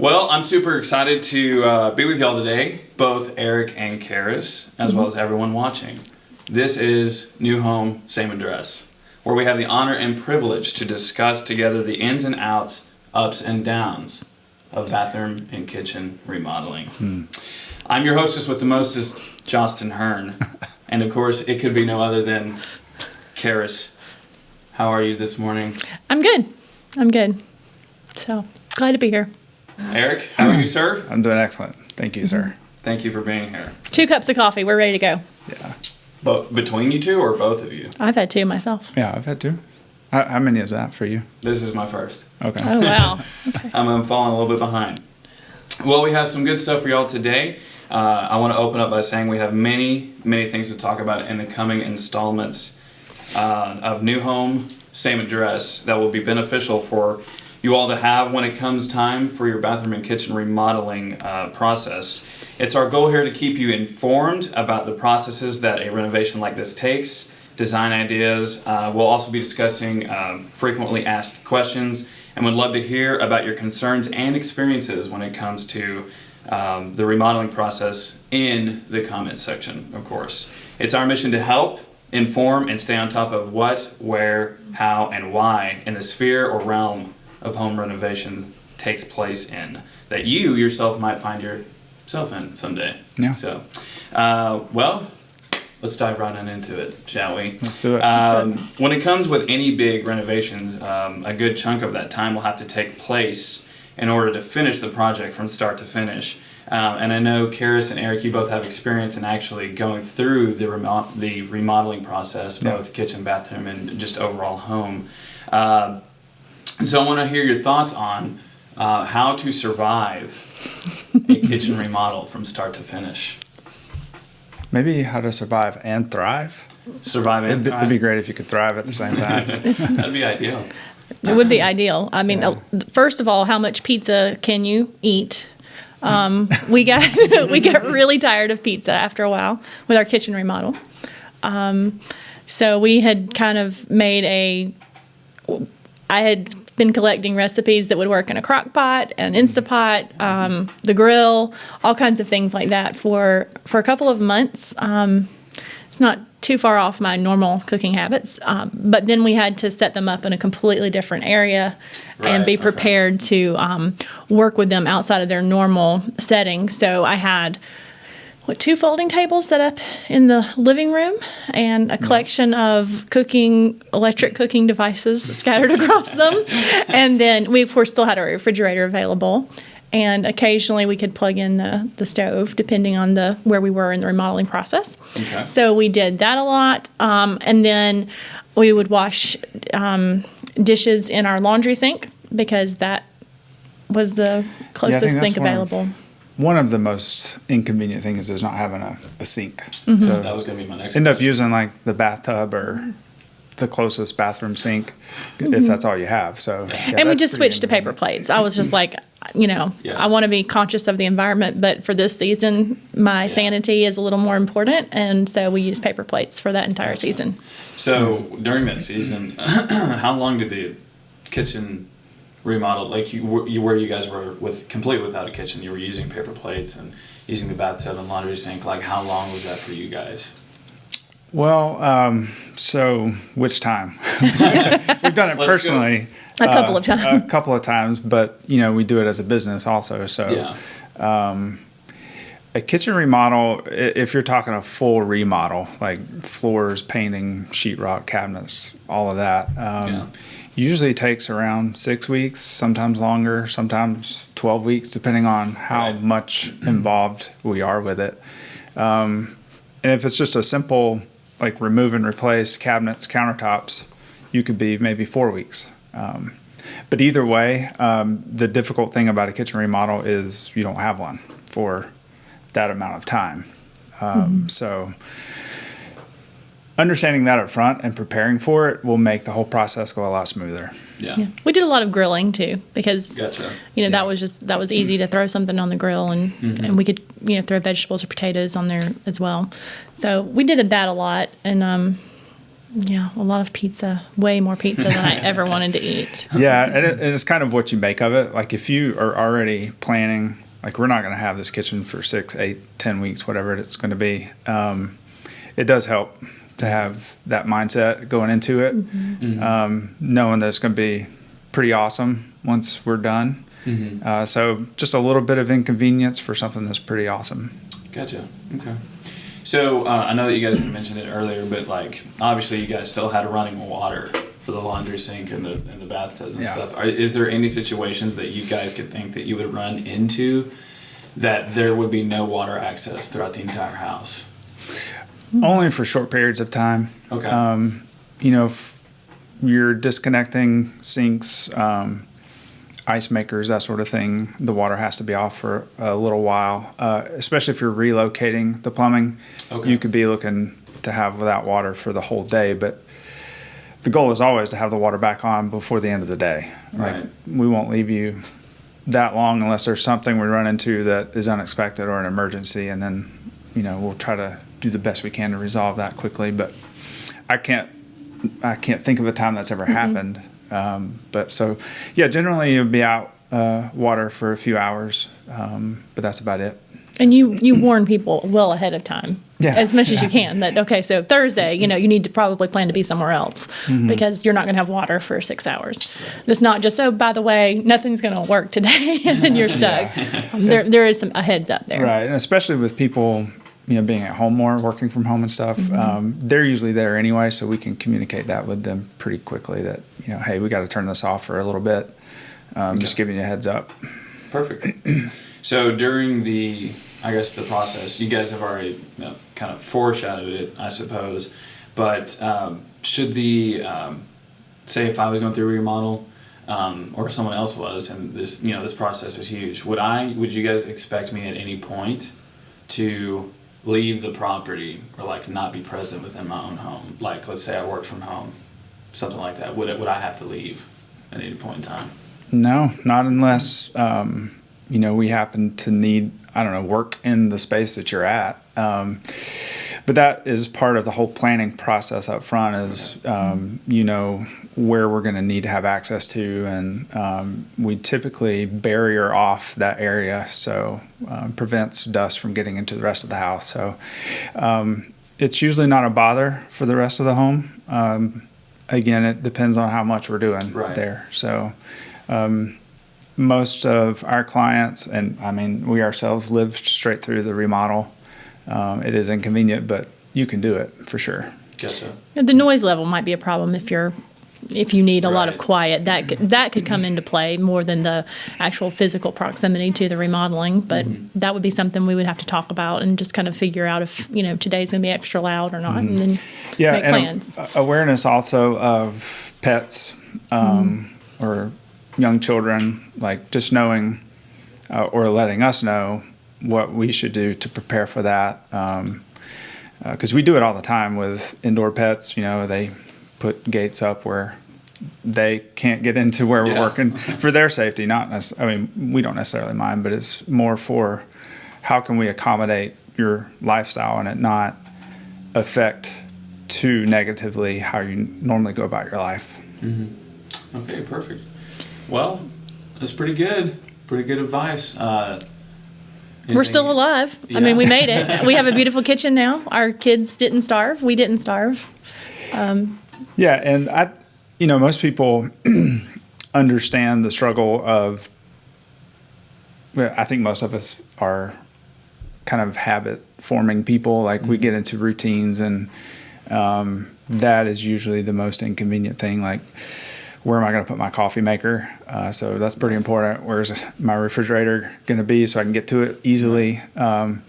Well, I'm super excited to be with y'all today, both Eric and Karis, as well as everyone watching. This is New Home, Same Address, where we have the honor and privilege to discuss together the ins and outs, ups and downs of bathroom and kitchen remodeling. I'm your hostess with the mostest, Justin Hearn, and of course, it could be no other than Karis. How are you this morning? I'm good. So, glad to be here. Eric, how are you, sir? I'm doing excellent. Thank you, sir. Thank you for being here. 2 cups of coffee. We're ready to go. Yeah. But between you two or both of you? I've had 2 myself. Yeah, I've had 2. How many is that for you? This is my first. Okay. Oh, wow. Okay. I'm falling a little bit behind. Well, we have some good stuff for y'all today. I want to open up by saying we have many things to talk about in the coming installments of New Home, Same Address that will be beneficial for you all to have when it comes time for your bathroom and kitchen remodeling process. It's our goal here to keep you informed about the processes that a renovation like this takes, design ideas. We'll also be discussing frequently asked questions, and would love to hear about your concerns and experiences when it comes to the remodeling process in the comment section, of course. It's our mission to help, inform, and stay on top of what, where, how, and why in the sphere or realm of home renovation takes place in, that you yourself might find yourself in someday. Yeah. So, well, let's dive right on into it, shall we? Let's do it. When it comes with any big renovations, a good chunk of that time will have to take place in order to finish the project from start to finish. And I know Karis and Eric, you both have experience in actually going through the remodeling process, both kitchen, bathroom, and just overall home. So I want to hear your thoughts on how to survive a kitchen remodel from start to finish. Maybe how to survive and thrive. Survive and thrive? It'd be great if you could thrive at the same time. That'd be ideal. It would be ideal. I mean, first of all, how much pizza can you eat? We get really tired of pizza after a while with our kitchen remodel. So we had kind of made I had been collecting recipes that would work in a crock pot, an Instapot, the grill, all kinds of things like that for a couple of months. It's not too far off my normal cooking habits, but then we had to set them up in a completely different area and be prepared to work with them outside of their normal setting. So I had 2 folding tables set up in the living room and a collection of electric cooking devices scattered across them. And then we, of course, still had our refrigerator available. And occasionally we could plug in the stove, depending on where we were in the remodeling process. Okay. So we did that a lot. And then we would wash dishes in our laundry sink because that was the closest sink available. One of the most inconvenient things is not having a sink. Mm-hmm. So that was going to be my next end question. up using like the bathtub or the closest bathroom sink if that's all you have. So and we just switched to paper plates. I was just like, I want to be conscious of the environment, but for this season, my sanity is a little more important, and so we used paper plates for that entire season. So during that season, how long did the kitchen remodel, like where you guys were completely without a kitchen, you were using paper plates and using the bathtub and laundry sink, like how long was that for you guys? Well, so which time? We've done it personally a couple of times. A couple of times, but we do it as a business also. So a kitchen remodel, if you're talking a full remodel, like floors, painting, sheetrock, cabinets, all of that, usually takes around 6 weeks, sometimes longer, sometimes 12 weeks, depending on how much involved we are with it. And if it's just a simple, like remove and replace cabinets, countertops, you could be maybe 4 weeks. But either way, the difficult thing about a kitchen remodel is you don't have one for that amount of time. So understanding that up front and preparing for it will make the whole process go a lot smoother. Yeah. We did a lot of grilling too because that was easy to throw something on the grill and we could throw vegetables or potatoes on there as well. So we did that a lot, and Yeah, a lot of pizza, way more pizza than I ever wanted to eat. Yeah, and it's kind of what you make of it. Like if you are already planning, like we're not going to have this kitchen for 6, 8, 10 weeks, whatever it's going to be. It does help to have that mindset going into it, knowing that it's going to be pretty awesome once we're done. So just a little bit of inconvenience for something that's pretty awesome. Gotcha. Okay. So I know that you guys mentioned it earlier, but like obviously you guys still had running water for the laundry sink and the bathtubs and stuff. Is there any situations that you guys could think that you would run into that there would be no water access throughout the entire house? Only for short periods of time. Okay. If you're disconnecting sinks, ice makers, that sort of thing, the water has to be off for a little while, especially if you're relocating the plumbing. Okay. You could be looking to have without water for the whole day, but the goal is always to have the water back on before the end of the day. Right. We won't leave you that long unless there's something we run into that is unexpected or an emergency, and then we'll try to do the best we can to resolve that quickly. But I can't think of a time that's ever happened. But generally you'll be out water for a few hours, but that's about it. And you warn people well ahead of time, as much as you can, that, okay, so Thursday, you need to probably plan to be somewhere else because you're not going to have water for 6 hours. Right. It's not just, by the way, nothing's going to work today, and then you're stuck. There is a heads up there. Right, and especially with people being at home more, working from home and stuff, they're usually there anyway, so we can communicate that with them pretty quickly that, hey, we got to turn this off for a little bit, just giving you a heads up. Perfect. So during the process, you guys have already kind of foreshadowed it, I suppose, but should say if I was going through a remodel, or someone else was, and this process is huge, would you guys expect me at any point to leave the property or like not be present within my own home? Like, let's say I work from home, something like that. Would I have to leave at any point in time? No, not unless we happen to need, work in the space that you're at. But that is part of the whole planning process up front is, where we're going to need to have access to. And we typically barrier off that area so prevents dust from getting into the rest of the house. So it's usually not a bother for the rest of the home. Again, it depends on how much we're doing there. So most of our clients, and we ourselves live straight through the remodel. It is inconvenient, but you can do it for sure. Gotcha. The noise level might be a problem if you need a lot of quiet. That could come into play more than the actual physical proximity to the remodeling. But that would be something we would have to talk about and just kind of figure out if today's going to be extra loud or not, and then make plans. Awareness also of pets or young children, like just knowing or letting us know what we should do to prepare for that. Because we do it all the time with indoor pets. They put gates up where they can't get into where we're working for their safety. Not necessarily, we don't necessarily mind, but it's more for how can we accommodate your lifestyle and it not affect too negatively how you normally go about your life. Okay, perfect. Well, that's pretty good. Pretty good advice. We're still alive. Yeah. We made it. We have a beautiful kitchen now. Our kids didn't starve. We didn't starve. Yeah, and most people understand the struggle of. I think most of us are kind of habit-forming people. Like we get into routines, and that is usually the most inconvenient thing. Like, where am I going to put my coffee maker? So that's pretty important. Where's my refrigerator going to be so I can get to it easily? And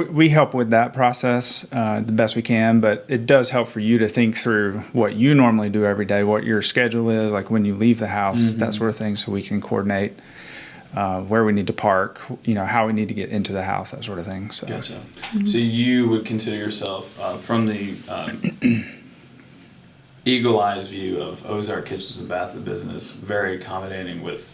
we help with that process the best we can, but it does help for you to think through what you normally do every day, what your schedule is, like when you leave the house, that sort of thing, so we can coordinate where we need to park, how we need to get into the house, that sort of thing. So. Gotcha. So you would consider yourself, from the eagle-eyed view of Ozark Kitchens and Baths business, very accommodating with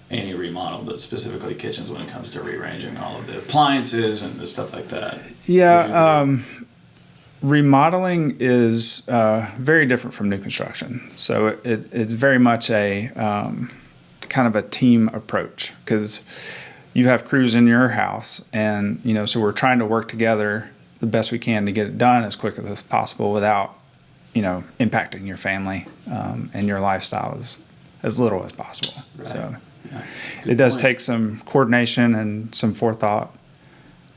any remodel, but specifically kitchens when it comes to rearranging all of the appliances and the stuff like that. Yeah, remodeling is very different from new construction. So it's very much a kind of a team approach, because you have crews in your house, and so we're trying to work together the best we can to get it done as quick as possible without impacting your family and your lifestyle as little as possible. Right. So Yeah. it does point. take some coordination and some forethought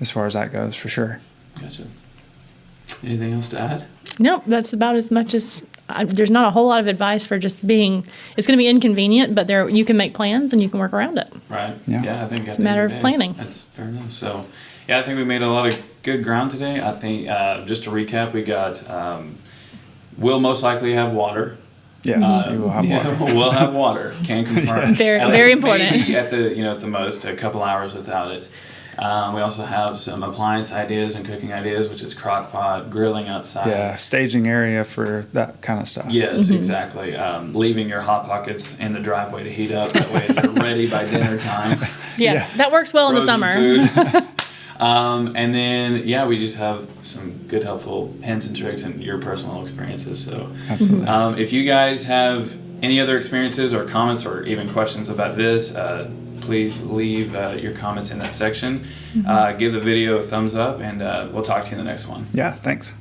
as far as that goes, for sure. Gotcha. Anything else to add? Nope, that's about as much as. There's not a whole lot of advice for just being. It's going to be inconvenient, but you can make plans and you can work around it. Right. Yeah. I think It's a matter of planning. That's fair enough. So, yeah, I think we made a lot of good ground today. I think just to recap, we got we'll most likely have water. Yes, you will have water. We'll have water. Can confirm. Yes. Very important. Maybe at the most a couple hours without it. We also have some appliance ideas and cooking ideas, which is crock pot, grilling outside. Yeah, staging area for that kind of stuff. Yes, exactly. Leaving your hot pockets in the driveway to heat up. That way they're ready by dinner time. Yes, that works well in the Frozen summer. food. And then, we just have some good, helpful hints and tricks and your personal experiences. So, Absolutely. if you guys have any other experiences or comments or even questions about this, please leave your comments in that section. Give the video a thumbs up, and we'll talk to you in the next one. Yeah, thanks.